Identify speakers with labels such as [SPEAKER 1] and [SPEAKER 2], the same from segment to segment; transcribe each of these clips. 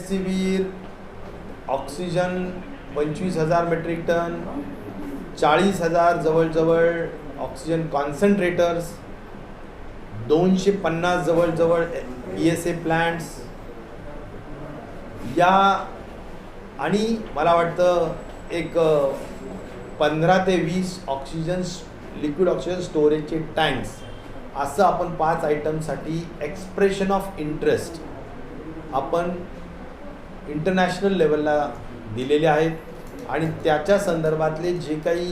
[SPEAKER 1] Remdesivir, oxygen 25,000 metric ton, 40,000 जवळजवळ oxygen concentrators, 250 जवळजवळ PSA plants या, आणि मला वाटतं एक 15 ते 20 लिक्विड ऑक्सिजन स्टोरेजचे टँक्स, असं आपण 5 आयटमसाठी एक्सप्रेशन ऑफ इंटरेस्ट आपण इंटरनॅशनल लेवलला दिलेले आहेत. आणि त्याच्या संदर्भातले जे काही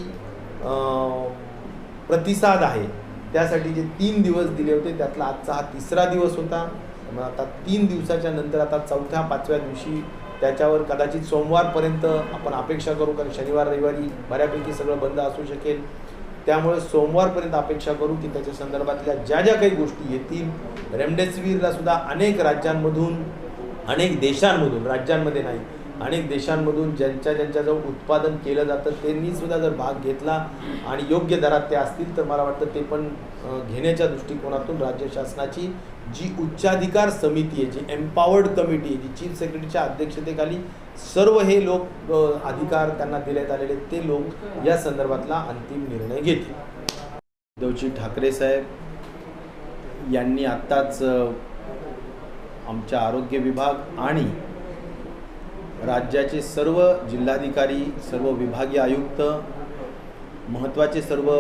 [SPEAKER 1] प्रतिसाद आहे त्यासाठी जे 3 दिवस दिले होते त्यातला आजचा हा 3रा दिवस होता. मग आता 3 दिवसाच्या नंतर आता 4-5व्या दिवशी त्याच्यावर कदाचित सोमवारपर्यंत आपण अपेक्षा करू, कारण शनिवार रविवारी बऱ्यापैकी सगळं बंद असू शकेल. त्यामुळे सोमवारपर्यंत अपेक्षा करू की त्याच्या संदर्भातल्या ज्या ज्या काही गोष्टी येतील. रेमडेसिवीरला सुद्धा अनेक राज्यांमधून, अनेक देशांमधून, राज्यांमध्ये नाही अनेक देशांमधून ज्यांच्याजवळ उत्पादन केलं जातं त्यांनी सुद्धा जर भाग घेतला आणि योग्य दरात ते असतील तर मला वाटतं ते पण घेण्याच्या दृष्टिकोनातून राज्य शासनाची जी उच्चाधिकार समिती आहे, जी एम्पावर्ड कमिटी आहे, जी चीफ सेक्रेटरीच्या अध्यक्षतेखाली सर्व हे लोक अधिकार त्यांना देण्यात आलेले, ते लोक या संदर्भातला अंतिम निर्णय घेतील. उद्धवजी ठाकरे साहेब यांनी आत्ताच आमच्या आरोग्य विभाग आणि राज्याचे सर्व जिल्हाधिकारी, सर्व विभागीय आयुक्त, महत्त्वाचे सर्व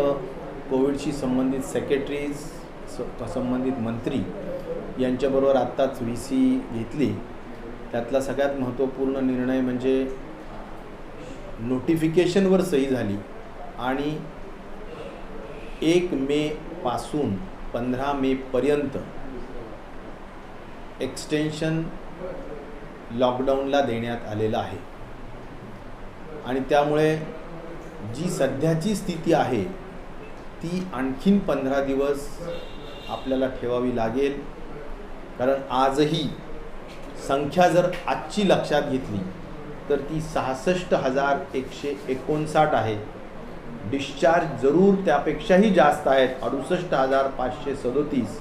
[SPEAKER 1] कोविडशी संबंधित सेक्रेटरीज, संबंधित मंत्री यांच्याबरोबर आत्ताच VC घेतली. त्यातला सगळ्यात महत्त्वपूर्ण निर्णय म्हणजे नोटिफिकेशनवर सही झाली आणि 1 मे पासून 15 मे पर्यंत एक्सटेन्शन लॉकडाऊनला देण्यात आलेलं आहे. आणि त्यामुळे जी सध्याची स्थिती आहे ती आणखीन 15 दिवस आपल्याला ठेवावी लागेल. कारण आजही संख्या जर आजची लक्षात घेतली तर ती 66,159 आहे. डिस्चार्ज जरूर त्यापेक्षाही जास्त आहेत, 68,537.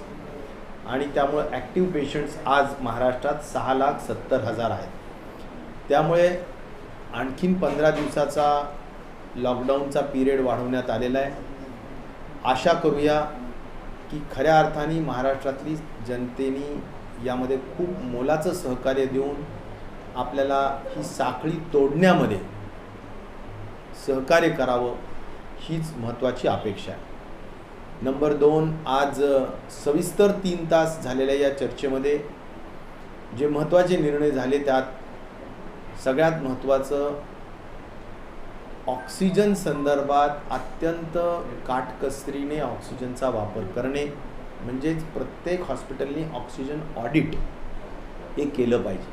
[SPEAKER 1] आणि त्यामुळे ॲक्टिव्ह पेशंट्स आज महाराष्ट्रात 6,70,000 आहेत. त्यामुळे आणखीन 15 दिवसाचा लॉकडाऊनचा पिरियड वाढवण्यात आलेला आहे. आशा करूया की खऱ्या अर्थाने महाराष्ट्रातली जनतेने यामध्ये खूप मोलाचं सहकार्य देऊन आपल्याला ही साखळी तोडण्यामध्ये सहकार्य करावं, हीच महत्त्वाची अपेक्षा आहे. नंबर 2, आज सविस्तर 3 तास झालेल्या या चर्चेमध्ये जे महत्त्वाचे निर्णय झाले त्यात सगळ्यात महत्त्वाचं ऑक्सिजन संदर्भात अत्यंत काटकसरीने ऑक्सिजनचा वापर करणे, म्हणजेच प्रत्येक हॉस्पिटलने ऑक्सिजन ऑडिट हे केलं पाहिजे.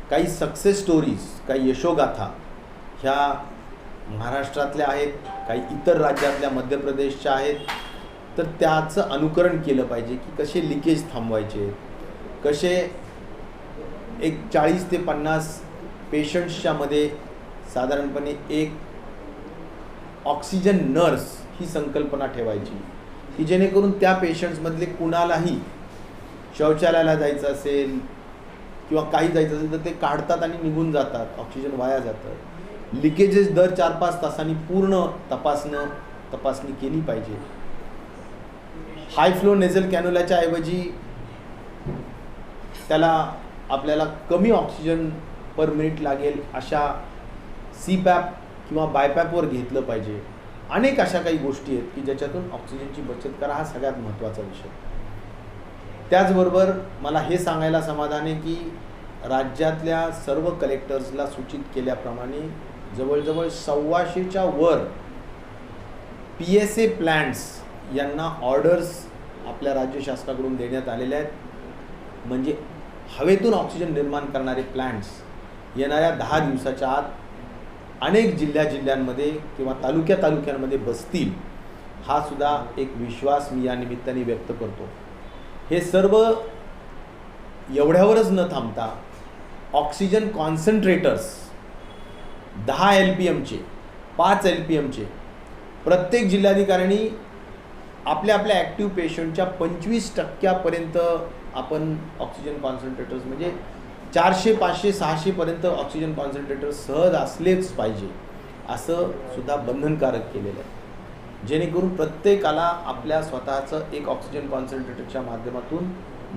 [SPEAKER 1] काही सक्सेस स्टोरीज, काही यशोगाथा ह्या महाराष्ट्रातल्या आहेत, काही इतर राज्यातल्या, मध्य प्रदेशच्या आहेत. तर त्याचं अनुकरण केलं पाहिजे की कसे लिकेज थांबवायचे, कसे एक 40 ते 50 पेशंट्सच्या मध्ये साधारणपणे एक ऑक्सिजन नर्स ही संकल्पना ठेवायची की जेणेकरून त्या पेशंट्समधले कुणालाही शौचालयाला जायचं असेल किंवा काही जायचं असेल तर ते काढतात आणि निघून जातात, ऑक्सिजन वाया जातं. लिकेजेस दर 4-5 तासांनी पूर्ण तपासणी केली पाहिजे. हाय फ्लो नेझल कॅन्युलाच्या ऐवजी त्याला आपल्याला कमी ऑक्सिजन पर मिनिट लागेल अशा CPAP किंवा बायपॅपवर घेतलं पाहिजे. अनेक अशा काही गोष्टी आहेत की ज्याच्यातून ऑक्सिजनची बचत करा, हा सगळ्यात महत्त्वाचा विषय. त्याचबरोबर मला हे सांगायला समाधान आहे की राज्यातल्या सर्व कलेक्टर्सला सूचित केल्याप्रमाणे जवळजवळ 125च्या वर PSA प्लांट्स यांना ऑर्डर्स आपल्या राज्य शासनाकडून देण्यात आलेल्या आहेत. म्हणजे हवेतून ऑक्सिजन निर्माण करणारे प्लांट्स येणाऱ्या 10 दिवसाच्या आत अनेक जिल्ह्यांमध्ये किंवा तालुक्यांमध्ये बसतील, हा सुद्धा एक विश्वास मी या निमित्ताने व्यक्त करतो. हे सर्व एवढ्यावरच न थांबता ऑक्सिजन कॉन्सन्ट्रेटर्स 10 LPMचे, 5 LPMचे प्रत्येक जिल्हाधिकाऱ्यांनी आपल्या ॲक्टिव्ह पेशंटच्या 25% आपण ऑक्सिजन कॉन्सन्ट्रेटर्स म्हणजे 400, 500, 600 पर्यंत ऑक्सिजन कॉन्सन्ट्रेटर सहज असलेच पाहिजे असं सुद्धा बंधनकारक केलेलं आहे, जेणेकरून प्रत्येकाला आपल्या स्वतःचं एक ऑक्सिजन कॉन्सन्ट्रेटरच्या माध्यमातून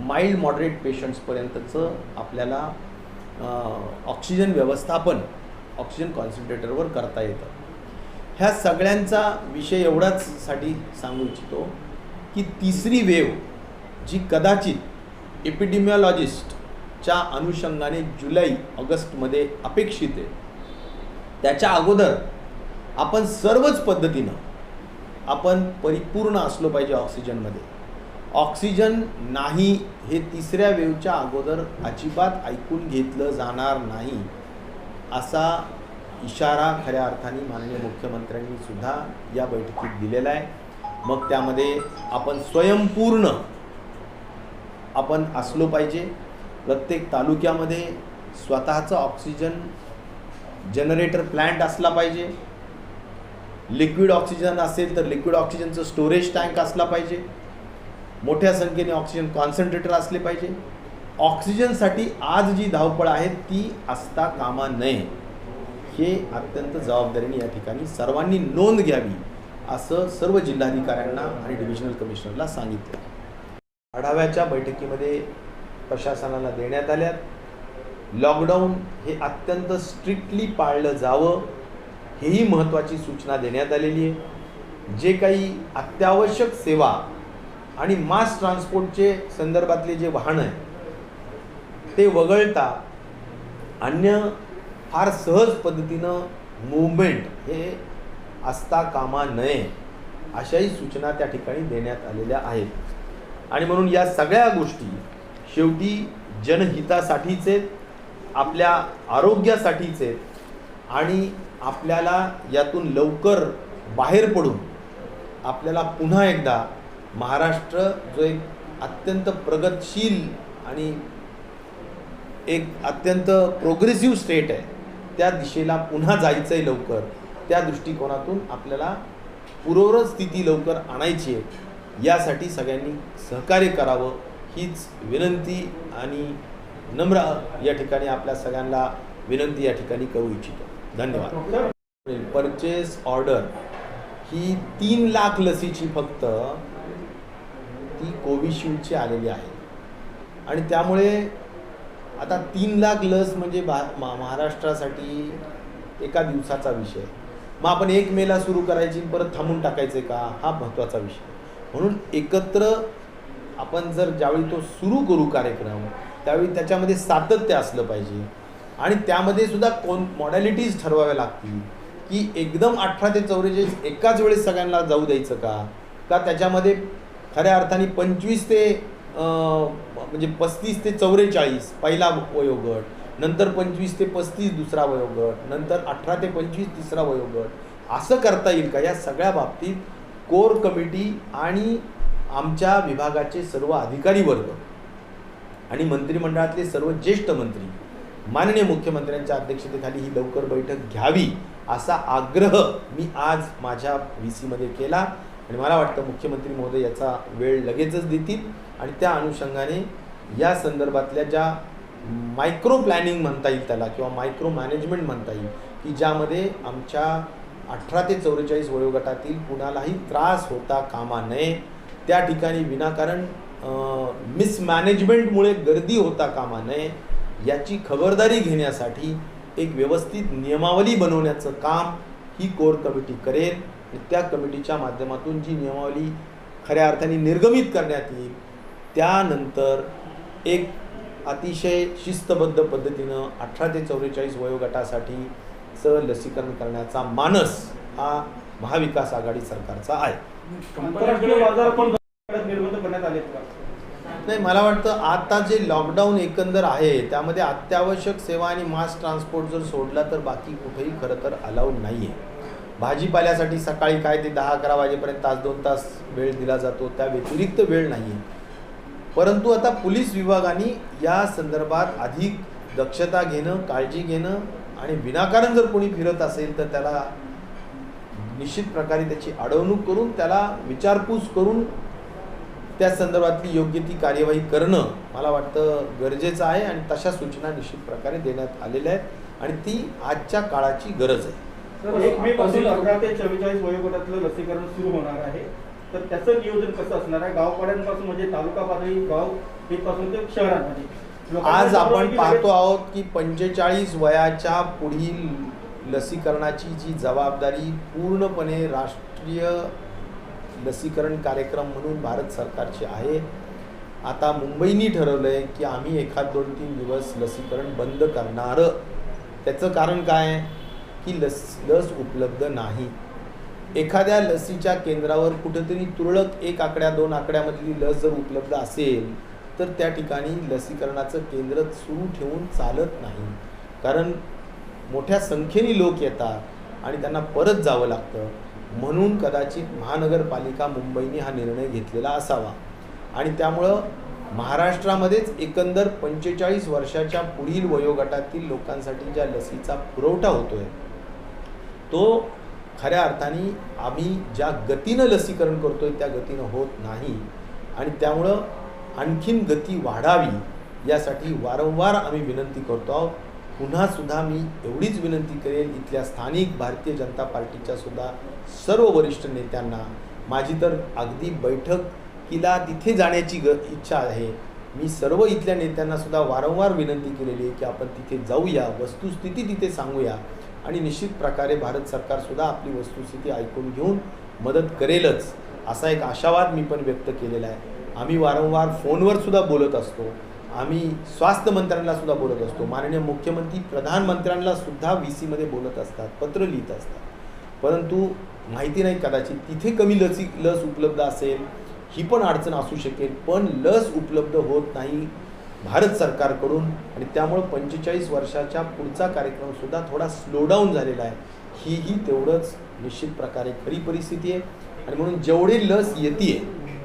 [SPEAKER 1] माइल्ड मॉडरेट पेशंट्सपर्यंतचं आपल्याला ऑक्सिजन व्यवस्थापन ऑक्सिजन कॉन्सन्ट्रेटरवर करता येतं. ह्या सगळ्यांचा विषय एवढाच साठी सांगू इच्छितो की तिसरी वेव जी कदाचित एपिडेमिओलॉजिस्टच्या अनुषंगाने जुलै ऑगस्टमध्ये अपेक्षित आहे, त्याच्या अगोदर आपण सर्वच पद्धतीनं आपण परिपूर्ण असलो पाहिजे ऑक्सिजनमध्ये. ऑक्सिजन नाही हे तिसऱ्या वेवच्या अगोदर अजिबात ऐकून घेतलं जाणार नाही असा इशारा खऱ्या अर्थाने माननीय मुख्यमंत्र्यांनी सुद्धा या बैठकीत दिलेला आहे. मग त्यामध्ये आपण स्वयंपूर्ण आपण असलो पाहिजे. प्रत्येक तालुक्यामध्ये स्वतःचं ऑक्सिजन जनरेटर प्लांट असला पाहिजे. लिक्विड ऑक्सिजन असेल तर लिक्विड ऑक्सिजनचं स्टोरेज टँक असला पाहिजे. मोठ्या संख्येने ऑक्सिजन कॉन्सन्ट्रेटर असले पाहिजे. ऑक्सिजनसाठी आज जी धावपळ आहे ती असता कामा नये, हे अत्यंत जबाबदारीने या ठिकाणी सर्वांनी नोंद घ्यावी असं सर्व जिल्हाधिकाऱ्यांना आणि डिव्हिजनल कमिशनरला सांगितलं. आढाव्याच्या बैठकीमध्ये प्रशासनाला देण्यात आल्यात. लॉकडाऊन हे अत्यंत स्ट्रिक्टली पाळलं जावं, हेही महत्त्वाची सूचना देण्यात आलेली आहे. जे काही अत्यावश्यक सेवा आणि मास ट्रान्सपोर्टचे संदर्भातले जे वाहनं आहे ते वगळता अन्य फार सहज पद्धतीनं मूवमेंट हे असता कामा नये अशाही सूचना त्या ठिकाणी देण्यात आलेल्या आहेत. आणि म्हणून या सगळ्या गोष्टी शेवटी जनहितासाठीच आहेत, आपल्या आरोग्यासाठीच आहेत आणि आपल्याला यातून लवकर बाहेर पडून आपल्याला पुन्हा एकदा महाराष्ट्र जो एक अत्यंत प्रगतशील आणि एक अत्यंत प्रोग्रेसिव्ह स्टेट आहे त्या दिशेला पुन्हा जायचं आहे लवकर. त्या दृष्टिकोनातून आपल्याला पूर्ववत स्थिती लवकर आणायची आहे. यासाठी सगळ्यांनी सहकार्य करावं हीच विनंती आणि नम्र या ठिकाणी आपल्या सगळ्यांना विनंती या ठिकाणी करू इच्छितो. धन्यवाद. परचेस ऑर्डर ही 3 लाख लसीची फक्त ती कोविशिल्डची आलेली आहे आणि त्यामुळे आता 3 लाख लस म्हणजे महाराष्ट्रासाठी एका दिवसाचा विषय. मग आपण 1 मेला सुरू करायची परत थांबून टाकायचे का, हा महत्त्वाचा विषय. म्हणून एकत्र आपण जर ज्यावेळी तो सुरू करू कार्यक्रम त्यावेळी त्याच्यामध्ये सातत्य असलं पाहिजे आणि त्यामध्ये सुद्धा मॉडॅलिटीज ठरवाव्या लागतील की एकदम 18 ते 44 एकाच वेळेस सगळ्यांना जाऊ द्यायचं का त्याच्यामध्ये खऱ्या अर्थाने 25 ते म्हणजे 35 ते 44 पहिला वयोगट, नंतर 25 ते 35 दुसरा वयोगट, नंतर 18 ते 25 तिसरा वयोगट असं करता येईल का. या सगळ्या बाबतीत कोर कमिटी आणि आमच्या विभागाचे सर्व अधिकारी वर्ग आणि मंत्रिमंडळातले सर्व ज्येष्ठ मंत्री माननीय मुख्यमंत्र्यांच्या अध्यक्षतेखाली ही लवकर बैठक घ्यावी असा आग्रह मी आज माझ्या VC मध्ये केला आणि मला वाटतं मुख्यमंत्री महोदय याचा वेळ लगेचच देतील आणि त्या अनुषंगाने या संदर्भातल्या ज्या मायक्रो प्लॅनिंग म्हणता येईल त्याला किंवा मायक्रो मॅनेजमेंट म्हणता येईल की ज्यामध्ये आमच्या 18 ते 44 वयोगटातील कुणालाही त्रास होता कामा नये, त्या ठिकाणी विनाकारण मिसमॅनेजमेंटमुळे गर्दी होता कामा नये याची खबरदारी घेण्यासाठी एक व्यवस्थित नियमावली बनवण्याचं काम ही कोर कमिटी करेल. त्या कमिटीच्या माध्यमातून जी नियमावली खऱ्या अर्थाने निर्गमित करण्यात येईल त्यानंतर एक अतिशय शिस्तबद्ध पद्धतीनं 18 ते 44 वयोगटासाठीचं लसीकरण करण्याचा मानस हा महाविकास आघाडी सरकारचा आहे. नाही, मला वाटतं आता जे लॉकडाऊन एकंदर आहे त्यामध्ये अत्यावश्यक सेवा आणि मास ट्रान्सपोर्ट जर सोडला तर बाकी कुठेही खरं तर अलाउड नाही आहे. भाजीपाल्यासाठी सकाळी काय ते 10-11 वाजेपर्यंत 1-2 तास वेळ दिला जातो, त्या व्यतिरिक्त वेळ नाही आहे. परंतु आता पोलीस विभागाने या संदर्भात अधिक दक्षता घेणं, काळजी घेणं आणि विनाकारण जर कोणी फिरत असेल तर त्याला निश्चित प्रकारे त्याची अडवणूक करून त्याला विचारपूस करून त्या संदर्भातली योग्य ती कार्यवाही करणं मला वाटतं गरजेचं आहे आणि तशा सूचना निश्चित प्रकारे देण्यात आलेल्या आहेत आणि ती आजच्या काळाची गरज आहे.
[SPEAKER 2] सर, 1 मे पासून 18 ते 44 वयोगटातलं लसीकरण सुरू होणार आहे, तर त्याचं नियोजन कसं असणार आहे? गावपाड्यांपासून म्हणजे तालुका पातळी, गाव पासून ते शहरांमध्ये
[SPEAKER 1] आज आपण पाहतो आहोत की 45 वयाच्या पुढील लसीकरणाची जी जबाबदारी पूर्णपणे राष्ट्रीय लसीकरण कार्यक्रम म्हणून भारत सरकारची आहे. आता मुंबईने ठरवलं आहे की आम्ही 1-2-3 दिवस लसीकरण बंद करणार. त्याचं कारण काय की लस उपलब्ध नाही. एखाद्या लसीच्या केंद्रावर कुठेतरी तुरळक 1 आकड्या 2 आकड्यामधली लस जर उपलब्ध असेल तर त्या ठिकाणी लसीकरणाचं केंद्र सुरू ठेवून चालत नाही, कारण मोठ्या संख्येने लोक येतात आणि त्यांना परत जावं लागतं. म्हणून कदाचित महानगरपालिका मुंबईने हा निर्णय घेतलेला असावा आणि त्यामुळं महाराष्ट्रामध्येच एकंदर 45 वर्षाच्या पुढील वयोगटातील लोकांसाठी ज्या लसीचा पुरवठा होतोय तो खऱ्या अर्थाने आम्ही ज्या गतीनं लसीकरण करतोय त्या गतीनं होत नाही आणि त्यामुळं आणखीन गती वाढावी यासाठी वारंवार आम्ही विनंती करतो आहोत. पुन्हा सुद्धा मी एवढीच विनंती करेल इथल्या स्थानिक भारतीय जनता पार्टीच्या सुद्धा सर्व वरिष्ठ नेत्यांना, माझी तर अगदी बैठकीला तिथे जाण्याची इच्छा आहे. मी सर्व इथल्या नेत्यांना सुद्धा वारंवार विनंती केलेली आहे की आपण तिथे जाऊया, वस्तुस्थिती तिथे सांगूया आणि निश्चित प्रकारे भारत सरकारसुद्धा आपली वस्तुस्थिती ऐकून घेऊन मदत करेलच असा एक आशावाद मी पण व्यक्त केलेला आहे. आम्ही वारंवार फोनवर सुद्धा बोलत असतो, आम्ही स्वास्थ्य मंत्र्यांना सुद्धा बोलत असतो, माननीय मुख्यमंत्री प्रधानमंत्र्यांना सुद्धा VCमध्ये बोलत असतात, पत्र लिहित असतात, परंतु माहिती नाही कदाचित तिथे कमी लस उपलब्ध असेल, ही पण अडचण असू शकेल, पण लस उपलब्ध होत नाही भारत सरकारकडून आणि त्यामुळं 45 वर्षाच्या पुढचा कार्यक्रमसुद्धा थोडा स्लोडाऊन झालेला आहे. ही तेवढंच निश्चित प्रकारे खरी परिस्थिती आहे आणि म्हणून जेवढे लस येते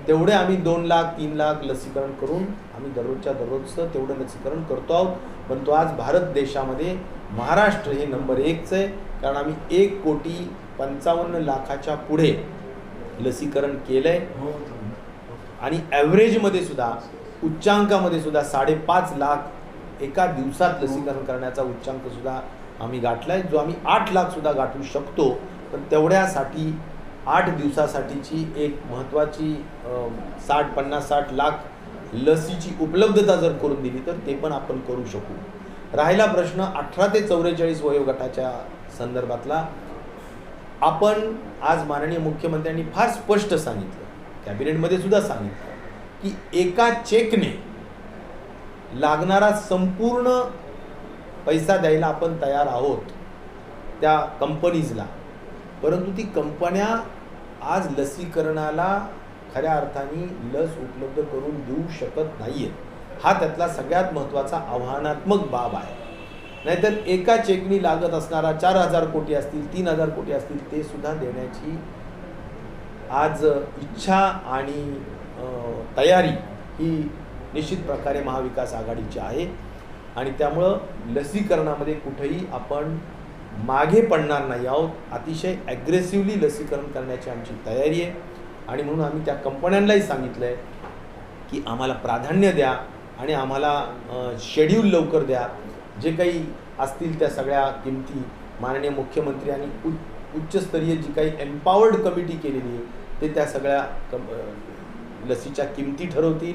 [SPEAKER 1] तेवढे आम्ही 2 लाख 3 लाख लसीकरण करून आम्ही दररोजच्या दररोजचं तेवढं लसीकरण करतो आहोत. पण तो आज भारत देशामध्ये महाराष्ट्र हे नंबर 1चं आहे, कारण आम्ही 1,55,00,000च्या पुढे लसीकरण केलं आहे आणि ॲव्हरेजमध्ये सुद्धा उच्चांकामध्ये सुद्धा 5.5 लाख एका दिवसात लसीकरण करण्याचा उच्चांक सुद्धा आम्ही गाठला आहे, जो आम्ही 8 लाख सुद्धा गाठू शकतो. पण तेवढ्यासाठी 8 दिवसासाठीची एक महत्त्वाची 50-60 लाख लसीची उपलब्धता जर करून दिली तर ते पण आपण करू शकू. राहिला प्रश्न 18 ते 44 वयोगटाच्या संदर्भातला, आपण आज माननीय मुख्यमंत्र्यांनी फार स्पष्ट सांगितलं, कॅबिनेटमध्ये सुद्धा सांगितलं की एका चेकने लागणारा संपूर्ण पैसा द्यायला आपण तयार आहोत त्या कंपनीजला, परंतु ती कंपन्या आज लसीकरणाला खऱ्या अर्थाने लस उपलब्ध करून देऊ शकत नाही आहेत. हा त्यातला सगळ्यात महत्त्वाचा आव्हानात्मक बाब आहे. नाहीतर एका चेकनी लागत असणारा 4,000 कोटी असतील, 3,000 कोटी असतील, ते सुद्धा देण्याची आज इच्छा आणि तयारी ही निश्चित प्रकारे महाविकास आघाडीची आहे आणि त्यामुळं लसीकरणामध्ये कुठेही आपण मागे पडणार नाही आहोत. अतिशय ॲग्रेसिव्हली लसीकरण करण्याची आमची तयारी आहे आणि म्हणून आम्ही त्या कंपन्यांनाही सांगितलं आहे की आम्हाला प्राधान्य द्या आणि आम्हाला शेड्यूल लवकर द्या. जे काही असतील त्या सगळ्या किमती माननीय मुख्यमंत्री आणि उच्चस्तरीय जी काही एम्पावर्ड कमिटी केलेली आहे ते त्या सगळ्या लसीच्या किमती ठरवतील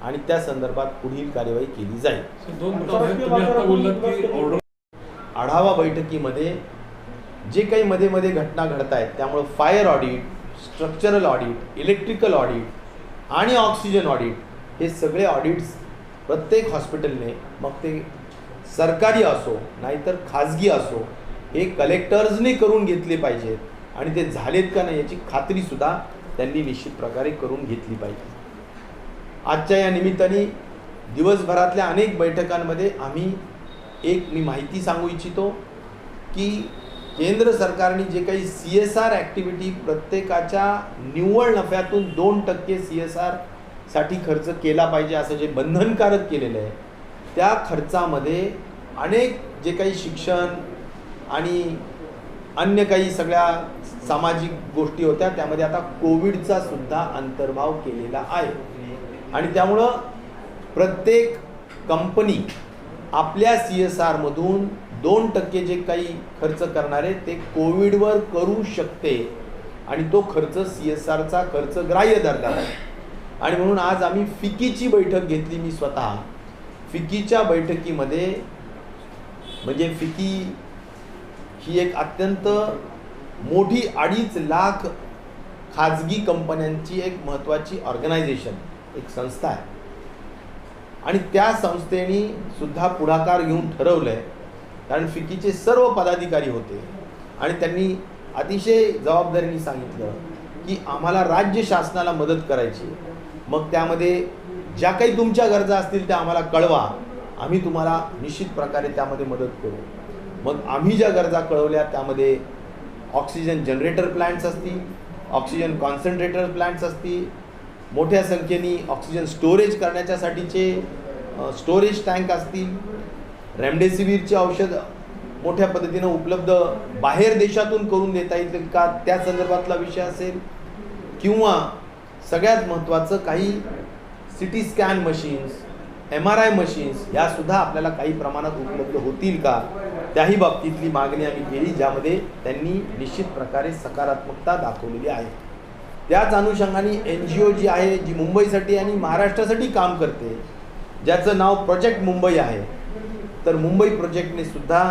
[SPEAKER 1] आणि त्या संदर्भात पुढील कार्यवाही केली जाईल. आढावा बैठकीमध्ये जे काही मध्ये मध्ये घटना घडत आहेत त्यामुळं fire audit, structural audit, electrical audit आणि ऑक्सिजन ऑडिट हे सगळे ऑडिट्स प्रत्येक हॉस्पिटलने, मग ते सरकारी असो नाहीतर खाजगी असो, हे कलेक्टर्सने करून घेतले पाहिजेत आणि ते झालेत का नाही याची खात्रीसुद्धा त्यांनी निश्चित प्रकारे करून घेतली पाहिजे. आजच्या या निमित्ताने दिवसभरातल्या अनेक बैठकांमध्ये आम्ही मी माहिती सांगू इच्छितो की केंद्र सरकारने जे काही CSR ॲक्टिव्हिटी प्रत्येकाच्या निव्वळ नफ्यातून 2% CSR साठी खर्च केला पाहिजे असं जे बंधनकारक केलेलं आहे, त्या खर्चामध्ये अनेक जे काही शिक्षण आणि अन्य काही सगळ्या सामाजिक गोष्टी होत्या त्यामध्ये आता कोविडचा सुद्धा अंतर्भाव केलेला आहे. आणि त्यामुळं प्रत्येक कंपनी आपल्या CSR मधून 2% जे काही खर्च करणारे ते कोविडवर करू शकते आणि तो खर्च CSRचा खर्च ग्राह्य धरला आहे. आणि म्हणून आज आम्ही फिकीची बैठक घेतली. मी स्वतः फिकीच्या बैठकीमध्ये, म्हणजे फिकी ही एक अत्यंत मोठी 2.5 लाख खाजगी कंपन्यांची एक महत्त्वाची ऑर्गनायझेशन, एक संस्था आहे. आणि त्या संस्थेने सुद्धा पुढाकार घेऊन ठरवलं आहे, कारण फिकीचे सर्व पदाधिकारी होते आणि त्यांनी अतिशय जबाबदारीने सांगितलं की आम्हाला राज्य शासनाला मदत करायची. मग त्यामध्ये ज्या काही तुमच्या गरजा असतील त्या आम्हाला कळवा, आम्ही तुम्हाला निश्चित प्रकारे त्यामध्ये मदत करू. मग आम्ही ज्या गरजा कळवल्या त्यामध्ये ऑक्सिजन जनरेटर प्लांट्स असतील, ऑक्सिजन कॉन्सन्ट्रेटर प्लांट्स असतील, मोठ्या संख्येने ऑक्सिजन स्टोरेज करण्याच्यासाठीचे स्टोरेज टँक असतील, रेमडेसिवीरचे औषध मोठ्या पद्धतीनं उपलब्ध बाहेर देशातून करून देता येईल का त्या संदर्भातला विषय असेल, किंवा सगळ्यात महत्त्वाचं काही CT scan machines, MRI machines यासुद्धा आपल्याला काही प्रमाणात उपलब्ध होतील का, त्याही बाबतीतली मागणी आम्ही केली, ज्यामध्ये त्यांनी निश्चित प्रकारे सकारात्मकता दाखवलेली आहे. त्याच अनुषंगाने NGO जी आहे, जी मुंबईसाठी आणि महाराष्ट्रासाठी काम करते, ज्याचं नाव प्रोजेक्ट मुंबई आहे, तर मुंबई प्रोजेक्टने सुद्धा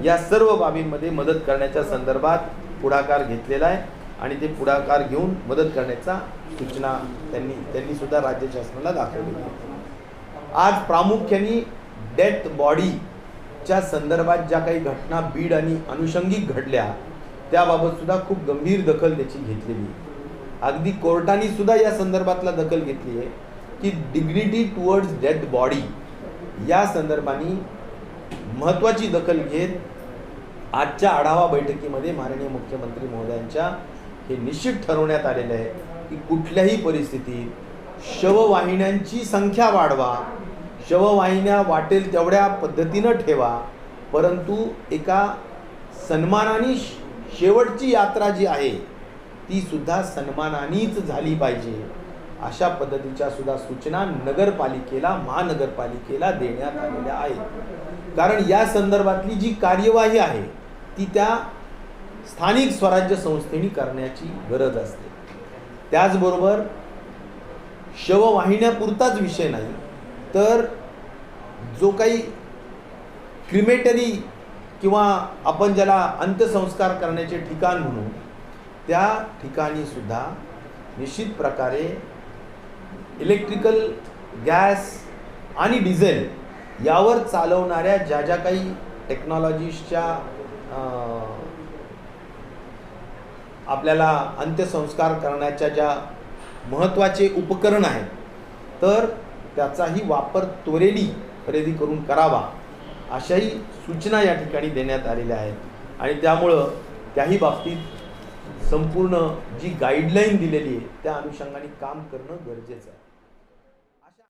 [SPEAKER 1] या सर्व बाबींमध्ये मदत करण्याच्या संदर्भात पुढाकार घेतलेला आहे आणि ते पुढाकार घेऊन मदत करण्याचा सूचना त्यांनी सुद्धा राज्य शासनाला दाखवलेली आहे. आज प्रामुख्याने डेथ बॉडीच्या संदर्भात ज्या काही घटना बीड आणि अनुषंगिक घडल्या त्याबाबत सुद्धा खूप गंभीर दखल त्याची घेतलेली आहे. अगदी कोर्टाने सुद्धा या संदर्भातला दखल घेतली आहे की डिग्निटी टुवर्ड्स डेथ बॉडी या संदर्भाने महत्त्वाची दखल घेत आजच्या आढावा बैठकीमध्ये माननीय मुख्यमंत्री महोदयांच्या हे निश्चित ठरवण्यात आलेलं आहे की कुठल्याही परिस्थितीत शववाहिन्यांची संख्या वाढवा, शववाहिन्या वाटेल तेवढ्या पद्धतीनं ठेवा, परंतु एका सन्मानाने शेवटची यात्रा जी आहे ती सुद्धा सन्मानानेच झाली पाहिजे, अशा पद्धतीच्या सुद्धा सूचना नगरपालिकेला, महानगरपालिकेला देण्यात आलेल्या आहेत. कारण या संदर्भातली जी कार्यवाही आहे ती त्या स्थानिक स्वराज्य संस्थेने करण्याची गरज असते. त्याचबरोबर शववाहिन्यापुरताच विषय नाही, तर जो काही क्रिमेटरी किंवा आपण ज्याला अंत्यसंस्कार करण्याचे ठिकाण म्हणू त्या ठिकाणी सुद्धा निश्चित प्रकारे इलेक्ट्रिकल, गॅस आणि डिझेल यावर चालवणाऱ्या ज्या ज्या काही टेक्नॉलॉजीजच्या आपल्याला अंत्यसंस्कार करण्याच्या ज्या महत्त्वाचे उपकरण आहेत तर त्याचाही वापर त्वरेने खरेदी करून करावा, अशाही सूचना या ठिकाणी देण्यात आलेल्या आहेत. आणि त्यामुळं त्याही बाबतीत संपूर्ण जी गाईडलाईन दिलेली आहे त्या अनुषंगाने काम करणं गरजेचं आहे.